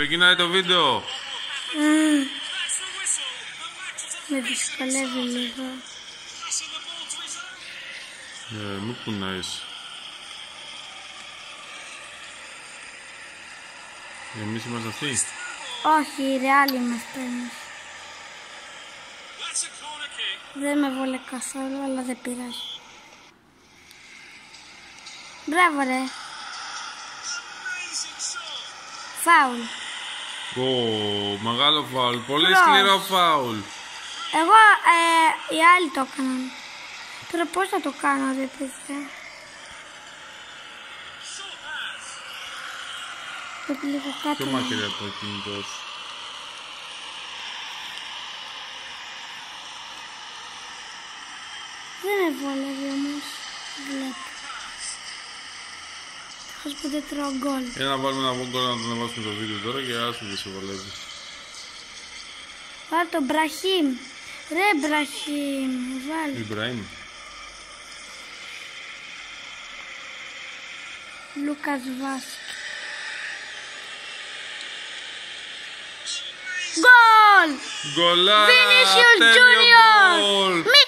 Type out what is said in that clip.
Ξεκινάει το βίντεο. Με δυσκολεύει λίγο. Μη κουνάεις. Εμείς είμαστε αυτοί. Όχι, οι Ρεάλ είμαστε εμείς. Δεν με βόλε καθόλου, αλλά δεν πειράζει. Μπράβο ρε. Φάουλ. Μεγάλο φάουλ. Πολύ σκληρό φάουλ. Εγώ, οι άλλοι το έκαναν. Τώρα πώς θα το κάνω, ρε παιδιά. Πρέπει λίγο κάτω. Πιο μακριά από το κινητό σου. Δεν με βολεύει όμως. Βλέπω. Πώς ποτέ τρώω γκολ. Για να βάλουμε ένα γκολ να το ανεβάσουμε το βίντεο τώρα και άσου δεν σε βολεύει. Βάλε τον Μπραχίμ. Ρε Μπραχίμ. Βάλε. Ιμπραήμ. Λούκας Βάσκη. Γκολ! Γκολάρα! Vinicius Τέλειο Junior! γκολ! Μη